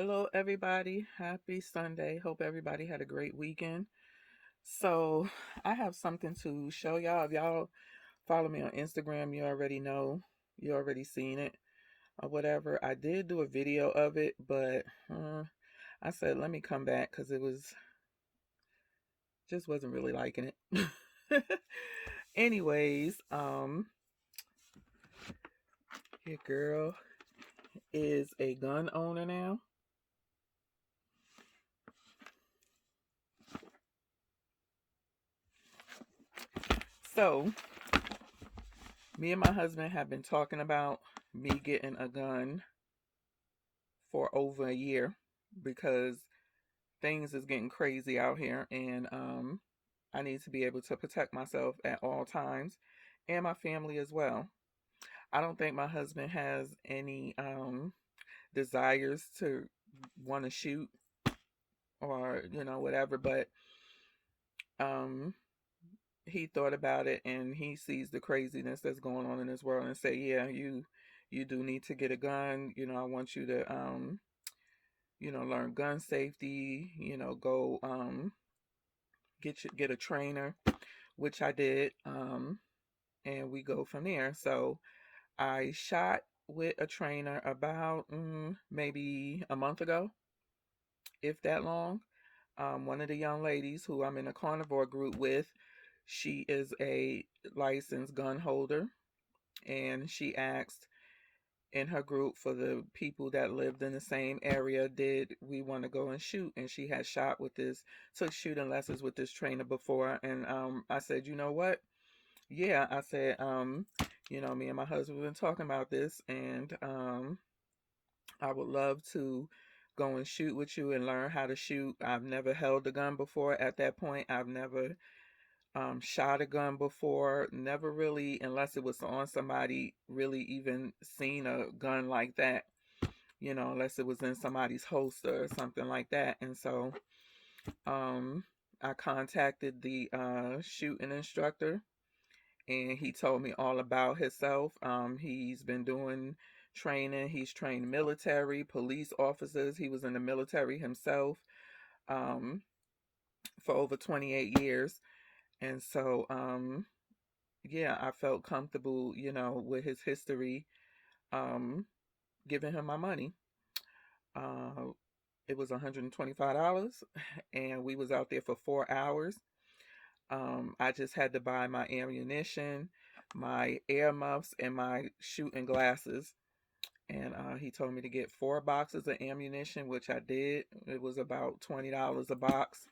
Hello, everybody. Happy Sunday. Hope everybody had a great weekend. So, I have something to show y'all. If y'all follow me on Instagram, you already know, you already seen it or whatever. I did do a video of it, but I said, let me come back because it was just wasn't really liking it. Anyways, your girl is a gun owner now. So, me and my husband have been talking about me getting a gun for over a year because things is getting crazy out here, and I need to be able to protect myself at all times and my family as well. I don't think my husband has any desires to want to shoot or whatever, but um he thought about it and he sees the craziness that's going on in this world and say, yeah, you do need to get a gun. I want you to learn gun safety, go get a trainer, which I did, and we go from there. So I shot with a trainer about maybe a month ago, if that long. One of the young ladies who I'm in a carnivore group with, she is a licensed gun holder, and she asked in her group for the people that lived in the same area, did we want to go and shoot? And she had shot with this, took shooting lessons with this trainer before. And I said, you know what? Yeah, I said, me and my husband have been talking about this, and I would love to go and shoot with you and learn how to shoot. I've never held a gun before at that point. I've never shot a gun before, never really, unless it was on somebody, really even seen a gun like that, unless it was in somebody's holster or something like that. And so um, I contacted the shooting instructor, and he told me all about himself. He's been doing training, he's trained military, police officers, he was in the military himself um, for over 28 years. And so, yeah, I felt comfortable, with his history, um, giving him my money. Uh, it was $125, and we was out there for 4 hours. I just had to buy my ammunition, my air muffs, and my shooting glasses. And he told me to get 4 boxes of ammunition, which I did. It was about $20 a box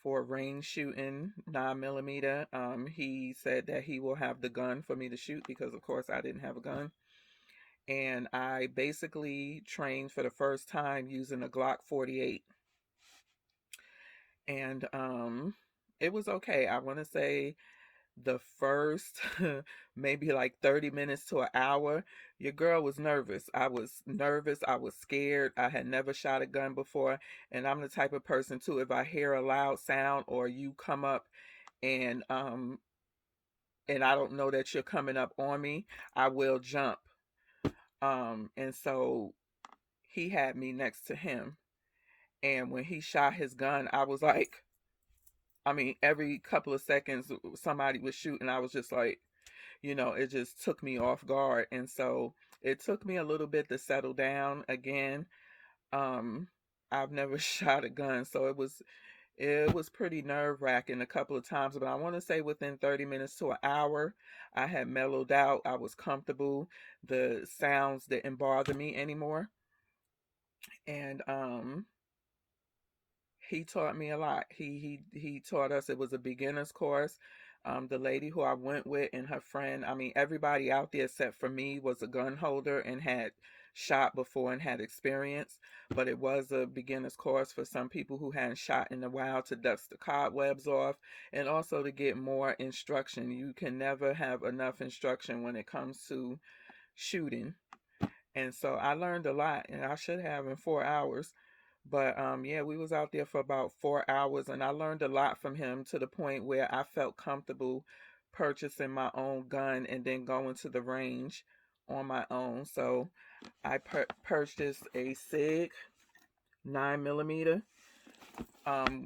for range shooting 9mm. He said that he will have the gun for me to shoot because, of course, I didn't have a gun. And I basically trained for the first time using a Glock 48. And it was okay. I want to say the first maybe like 30 minutes to an hour, your girl was nervous. I was nervous. I was scared. I had never shot a gun before. And I'm the type of person too, if I hear a loud sound or you come up and I don't know that you're coming up on me, I will jump. And so he had me next to him. And when he shot his gun, I was like, I mean, every couple of seconds somebody was shooting. I was just like, it just took me off guard. And so it took me a little bit to settle down again. Um, I've never shot a gun, so it was pretty nerve-wracking a couple of times, but I want to say within 30 minutes to an hour, I had mellowed out. I was comfortable. The sounds didn't bother me anymore. And he taught me a lot. He taught us, it was a beginner's course. The lady who I went with and her friend, I mean, everybody out there except for me was a gun holder and had shot before and had experience. But it was a beginner's course for some people who hadn't shot in a while, to dust the cobwebs off and also to get more instruction. You can never have enough instruction when it comes to shooting. And so I learned a lot, and I should have in 4 hours. But yeah, we was out there for about 4 hours, and I learned a lot from him to the point where I felt comfortable purchasing my own gun and then going to the range on my own. So I purchased a SIG. 9mm.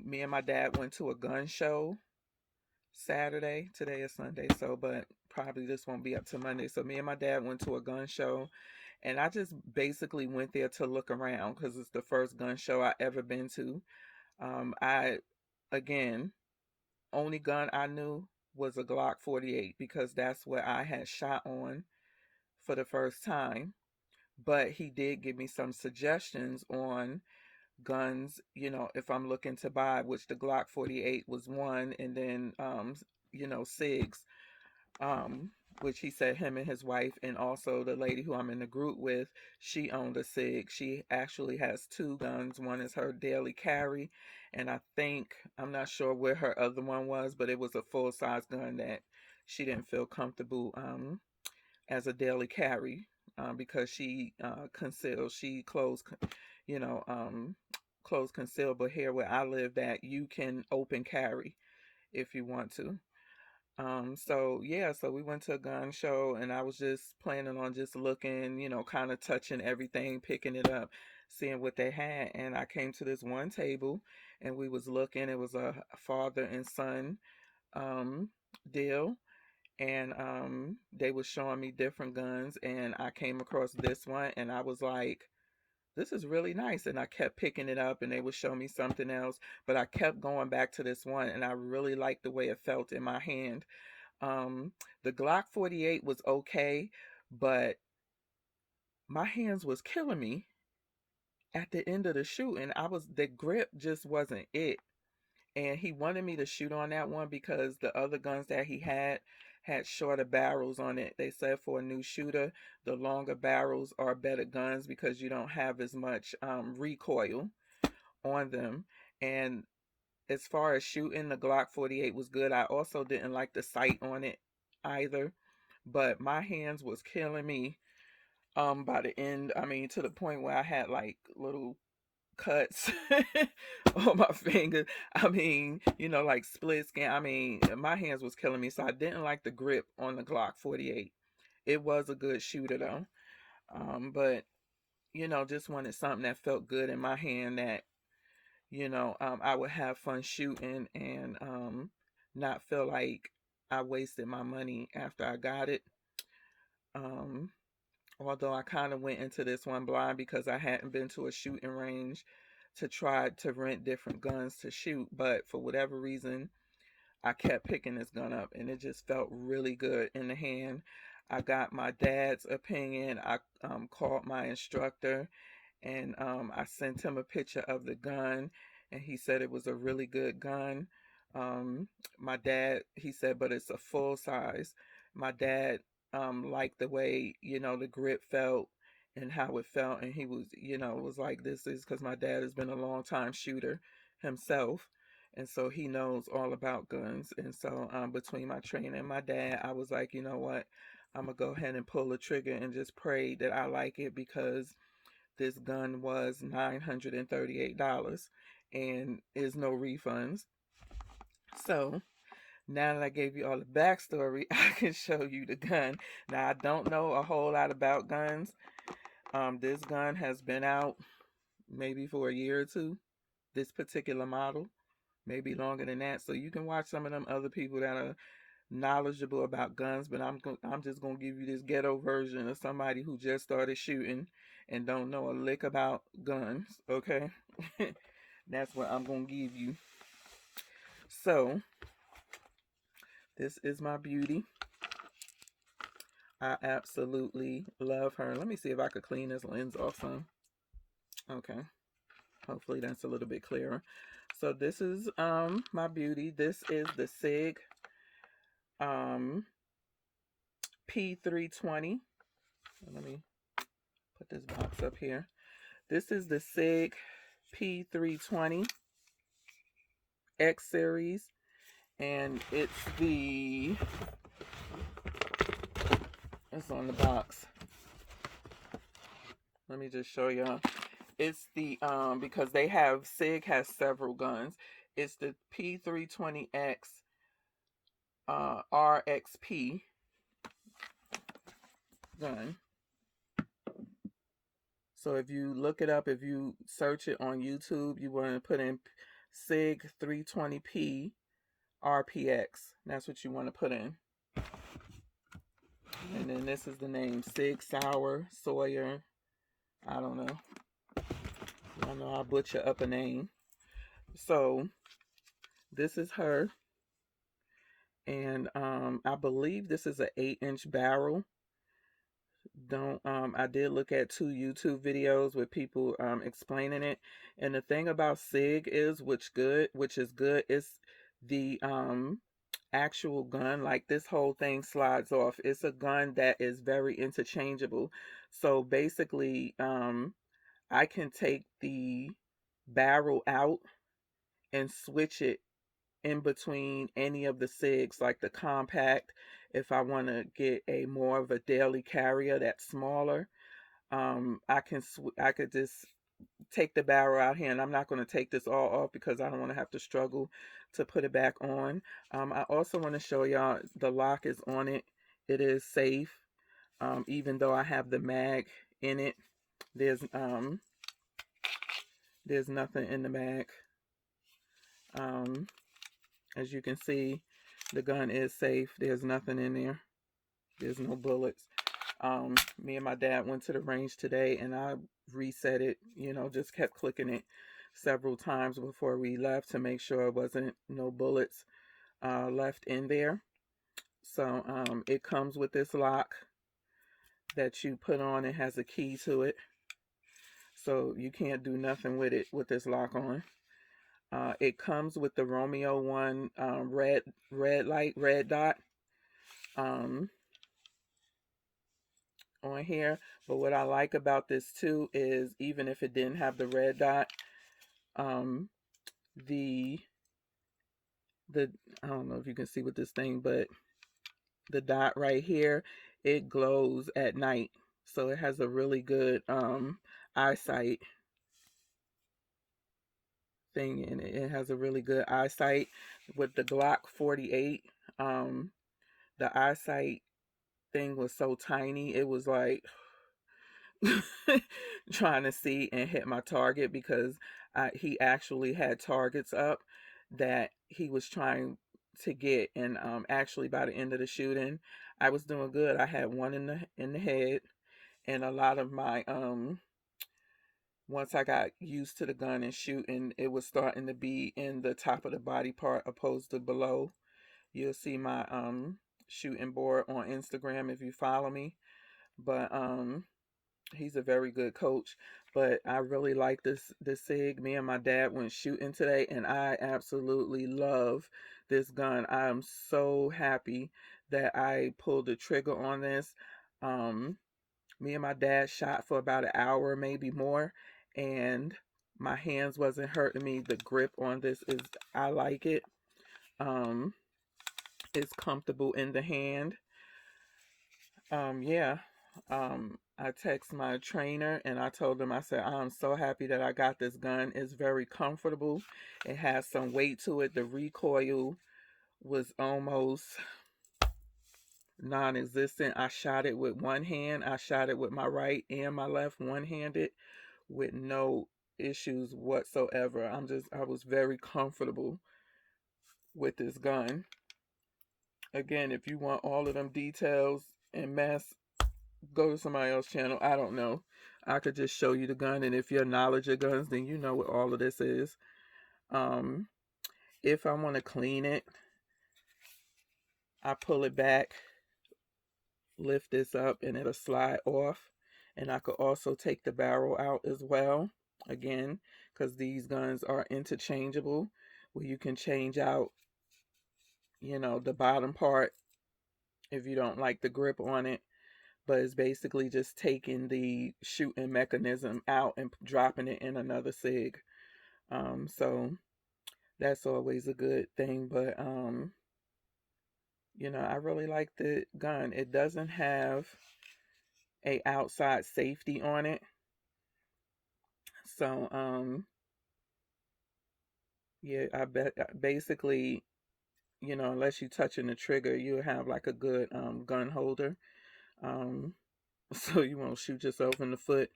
Me and my dad went to a gun show Saturday. Today is Sunday, so but probably this won't be up to Monday. So me and my dad went to a gun show, and I just basically went there to look around because it's the first gun show I ever been to. I again, only gun I knew was a Glock 48 because that's what I had shot on for the first time. But he did give me some suggestions on guns, if I'm looking to buy, which the Glock 48 was one, and then SIGs, um, which he said him and his wife, and also the lady who I'm in the group with, she owned a SIG. She actually has two guns. One is her daily carry, and I'm not sure where her other one was, but it was a full size gun that she didn't feel comfortable as a daily carry because she conceals, she you know, um, close conceal. But here where I live, that you can open carry if you want to. So yeah, so we went to a gun show, and I was just planning on just looking, kind of touching everything, picking it up, seeing what they had. And I came to this one table, and we was looking. It was a father and son um, deal, and they was showing me different guns, and I came across this one, and I was like, this is really nice. And I kept picking it up, and they would show me something else, but I kept going back to this one, and I really liked the way it felt in my hand. um the Glock 48 was okay, but my hands was killing me at the end of the shooting. The grip just wasn't it. And he wanted me to shoot on that one because the other guns that he had shorter barrels on it. They said for a new shooter, the longer barrels are better guns because you don't have as much recoil on them. And as far as shooting, the Glock 48 was good. I also didn't like the sight on it either, but my hands was killing me by the end. I mean, to the point where I had like little cuts on my fingers. I mean, like split skin. I mean, my hands was killing me, so I didn't like the grip on the Glock 48. It was a good shooter though. But just wanted something that felt good in my hand that, I would have fun shooting, and not feel like I wasted my money after I got it. Um, Although I kind of went into this one blind because I hadn't been to a shooting range to try to rent different guns to shoot. But for whatever reason, I kept picking this gun up, and it just felt really good in the hand. I got my dad's opinion. I called my instructor, and I sent him a picture of the gun, and he said it was a really good gun. My dad, he said, but it's a full size. My dad liked the way, the grip felt and how it felt, and he was, was like, this is because my dad has been a long time shooter himself, and so he knows all about guns. And so between my trainer and my dad, I was like, you know what, I'm gonna go ahead and pull the trigger and just pray that I like it, because this gun was $938 and is no refunds. So now that I gave you all the backstory, I can show you the gun. Now, I don't know a whole lot about guns. This gun has been out maybe for a year or two, this particular model, maybe longer than that. So you can watch some of them other people that are knowledgeable about guns, but I'm just gonna give you this ghetto version of somebody who just started shooting and don't know a lick about guns. Okay, that's what I'm gonna give you. So this is my beauty. I absolutely love her. Let me see if I could clean this lens off some. Okay, hopefully that's a little bit clearer. So this is my beauty. This is the SIG um P320. Let me put this box up here. This is the SIG P320 X series, and it's on the box. Let me just show y'all. It's the because SIG has several guns. It's the P320X RXP gun. So if you look it up, if you search it on YouTube, you want to put in SIG 320P RPX. That's what you want to put in. And then this is the name, SIG Sauer, Sauer. I don't know. I know I butcher up a name. So this is her. And I believe this is an 8-inch barrel. Don't I did look at 2 YouTube videos with people explaining it. And the thing about SIG is which is good is the actual gun. Like, this whole thing slides off. It's a gun that is very interchangeable. So basically I can take the barrel out and switch it in between any of the SIGs, like the compact. If I want to get a more of a daily carrier that's smaller, I could just take the barrel out here, and I'm not going to take this all off because I don't want to have to struggle to put it back on. I also want to show y'all the lock is on it. It is safe, even though I have the mag in it. There's nothing in the mag. As you can see, the gun is safe. There's nothing in there. There's no bullets. Me and my dad went to the range today, and I reset it, just kept clicking it several times before we left to make sure it wasn't no bullets left in there. So it comes with this lock that you put on. It has a key to it, so you can't do nothing with it with this lock on. It comes with the Romeo 1 red dot on here. But what I like about this too is, even if it didn't have the red dot, the I don't know if you can see with this thing, but the dot right here, it glows at night. So it has a really good eyesight thing in it. It has a really good eyesight. With the Glock 48, the eyesight thing was so tiny. It was like trying to see and hit my target, because he actually had targets up that he was trying to get. And actually by the end of the shooting, I was doing good. I had one in the head, and a lot of my once I got used to the gun and shooting, it was starting to be in the top of the body part opposed to below. You'll see my shooting board on Instagram if you follow me. But he's a very good coach. But I really like this SIG. Me and my dad went shooting today, and I absolutely love this gun. I am so happy that I pulled the trigger on this. Me and my dad shot for about an hour, maybe more, and my hands wasn't hurting me. The grip on this is, I like it. It's comfortable in the hand. Yeah. I text my trainer and I told him, I said, I'm so happy that I got this gun. It's very comfortable. It has some weight to it. The recoil was almost non-existent. I shot it with one hand. I shot it with my right and my left one-handed with no issues whatsoever. I was very comfortable with this gun. Again, if you want all of them details and mess, go to somebody else's channel. I don't know. I could just show you the gun, and if you're knowledge of guns, then you know what all of this is. If I want to clean it, I pull it back, lift this up, and it'll slide off. And I could also take the barrel out as well, again, because these guns are interchangeable, where you can change out, the bottom part if you don't like the grip on it. But it's basically just taking the shooting mechanism out and dropping it in another SIG. So that's always a good thing. But I really like the gun. It doesn't have a outside safety on it. So yeah, I bet basically, unless you're touching the trigger, you'll have like a good gun holder. So you won't shoot yourself in the foot.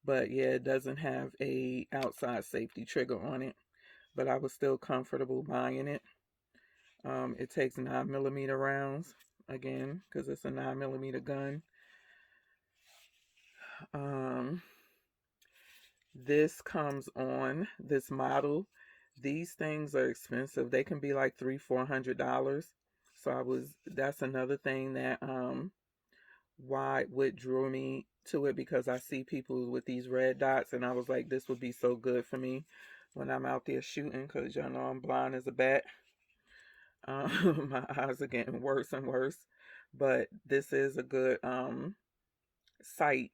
But yeah, it doesn't have a outside safety trigger on it, but I was still comfortable buying it. It takes 9mm rounds, again, because it's a 9mm gun. This comes on this model. These things are expensive. They can be like $300-400. So that's another thing that what drew me to it, because I see people with these red dots, and I was like, this would be so good for me when I'm out there shooting, because y'all know I'm blind as a bat. My eyes are getting worse and worse, but this is a good sight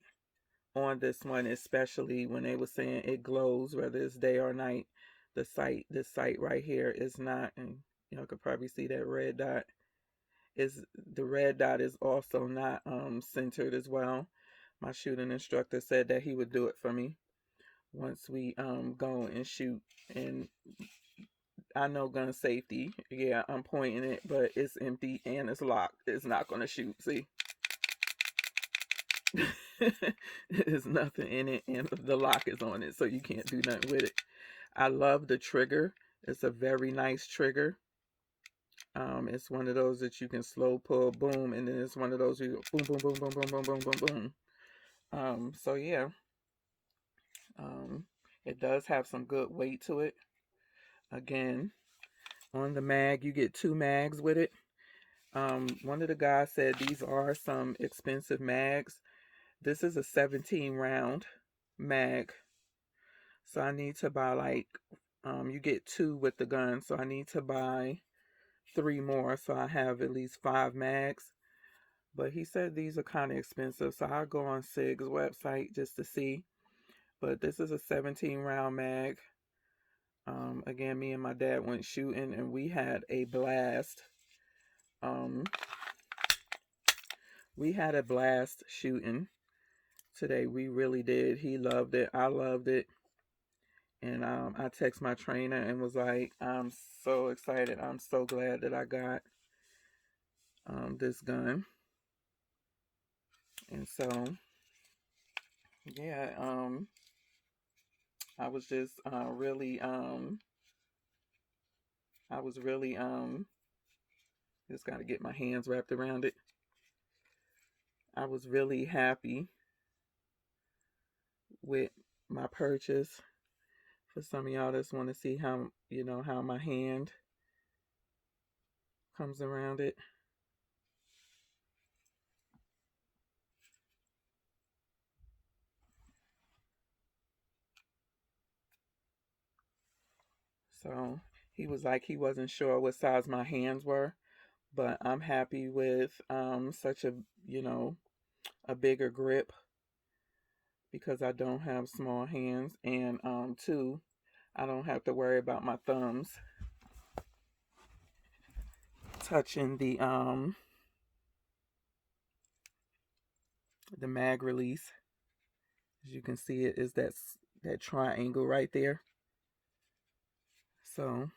on this one, especially when they were saying it glows whether it's day or night. This sight right here is not, and y'all could probably see that red dot. The red dot is also not centered as well. My shooting instructor said that he would do it for me once we go and shoot. And I know gun safety. Yeah, I'm pointing it, but it's empty and it's locked. It's not gonna shoot. See, there's nothing in it, and the lock is on it, so you can't do nothing with it. I love the trigger. It's a very nice trigger. It's one of those that you can slow pull, boom, and then it's one of those you go boom, boom, boom, boom, boom, boom, boom, boom, boom. So yeah, it does have some good weight to it. Again, on the mag, you get 2 mags with it. One of the guys said these are some expensive mags. This is a 17 round mag. So I need to buy like, you get 2 with the gun. So I need to buy 3 more. So I have at least 5 mags. But he said these are kind of expensive. So I'll go on SIG's website just to see. But this is a 17 round mag. Again, me and my dad went shooting and we had a blast. We had a blast shooting today. We really did. He loved it. I loved it. And I text my trainer and was like, I'm so excited. I'm so glad that I got this gun. And so, yeah, I was just really, just got to get my hands wrapped around it. I was really happy with my purchase. For some of y'all that want to see how, how my hand comes around it. So he was like, he wasn't sure what size my hands were, but I'm happy with such a, a bigger grip, because I don't have small hands, and 2, I don't have to worry about my thumbs touching the mag release. As you can see, it is that triangle right there. So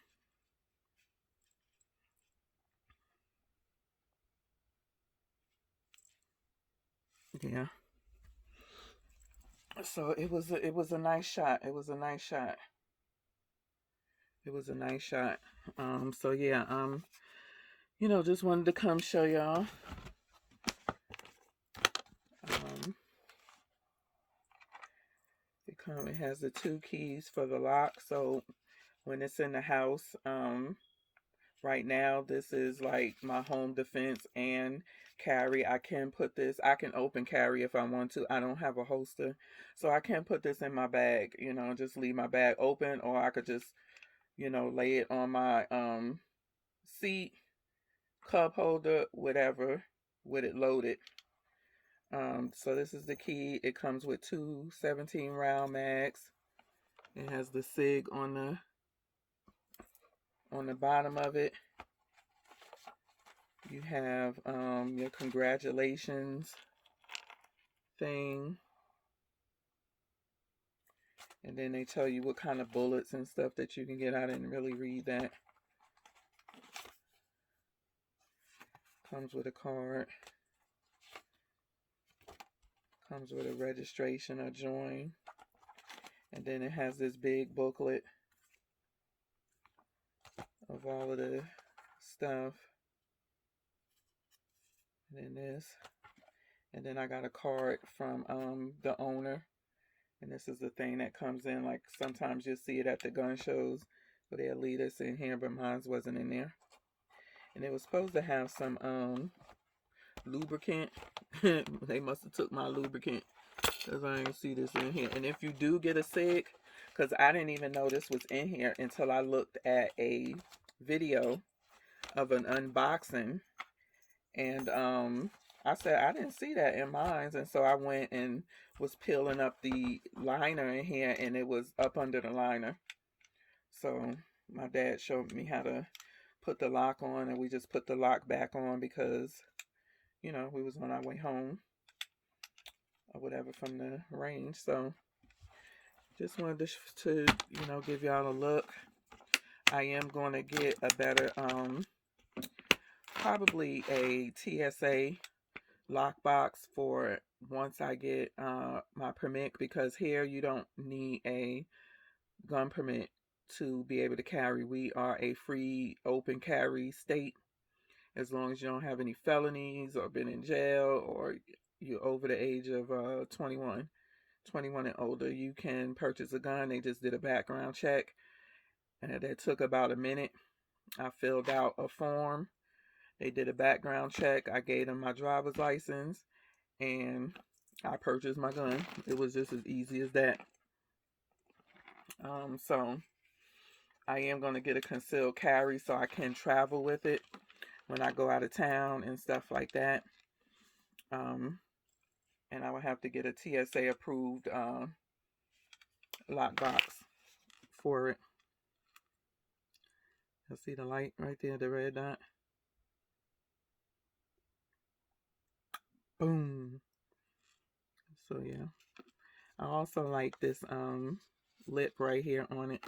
yeah. So it was a nice shot. It was a nice shot. It was a nice shot. So yeah, just wanted to come show y'all. It has the 2 keys for the lock, so when it's in the house, right now this is like my home defense and carry. I can open carry if I want to. I don't have a holster, so I can put this in my bag, just leave my bag open, or I could just, lay it on my seat, cup holder, whatever, with it loaded. So this is the key. It comes with 2 17 round mags. It has the SIG on the bottom of it. You have your congratulations thing. And then they tell you what kind of bullets and stuff that you can get. I didn't really read that. Comes with a card. Comes with a registration or join. And then it has this big booklet of all of the stuff. And then this. And then I got a card from the owner. And this is the thing that comes in. Like sometimes you'll see it at the gun shows where they'll lead us in here, but mine wasn't in there. And it was supposed to have some lubricant. They must have took my lubricant because I didn't see this in here. And if you do get a SIG, because I didn't even know this was in here until I looked at a video of an unboxing. And I said, I didn't see that in mine. And so I went and was peeling up the liner in here, and it was up under the liner. So my dad showed me how to put the lock on, and we just put the lock back on because, you know, we was on our way home or whatever from the range. So just wanted to you know, give y'all a look. I am going to get a better, probably a TSA lockbox for once I get my permit, because here you don't need a gun permit to be able to carry. We are a free open carry state. As long as you don't have any felonies or been in jail or you're over the age of 21 and older, you can purchase a gun. They just did a background check, and that took about a minute. I filled out a form. They did a background check. I gave them my driver's license, and I purchased my gun. It was just as easy as that. So I am going to get a concealed carry so I can travel with it when I go out of town and stuff like that. And I will have to get a TSA approved lockbox for it. You'll see the light right there, the red dot. Boom. So yeah. I also like this lip right here on it.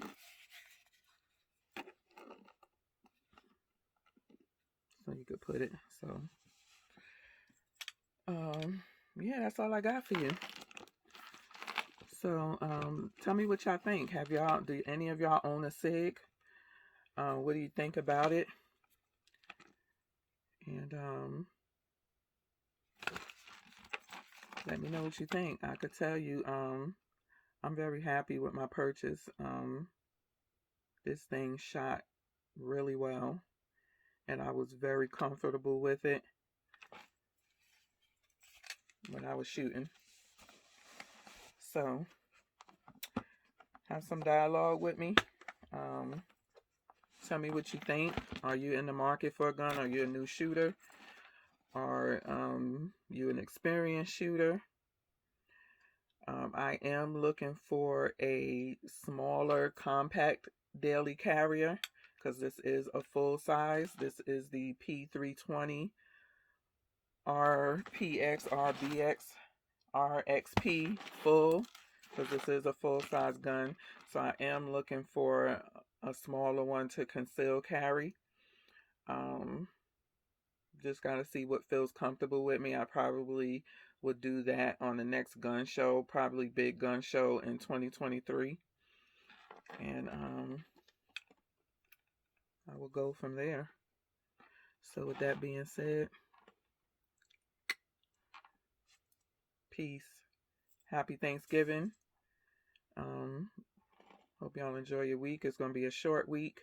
So you could put it. So yeah, that's all I got for you. So tell me what y'all think. Do any of y'all own a SIG? What do you think about it? And let me know what you think. I could tell you I'm very happy with my purchase. This thing shot really well, and I was very comfortable with it when I was shooting. So have some dialogue with me. Tell me what you think. Are you in the market for a gun? Are you a new shooter? Are you an experienced shooter? I am looking for a smaller, compact daily carrier because this is a full size. This is the P320 RPX RBX RXP full, because this is a full size gun. So I am looking for a smaller one to conceal carry. Just gotta see what feels comfortable with me. I probably would do that on the next gun show, probably big gun show in 2023. And I will go from there. So with that being said, peace. Happy Thanksgiving. Hope y'all enjoy your week. It's going to be a short week.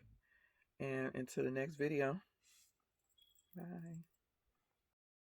And until the next video. Bye.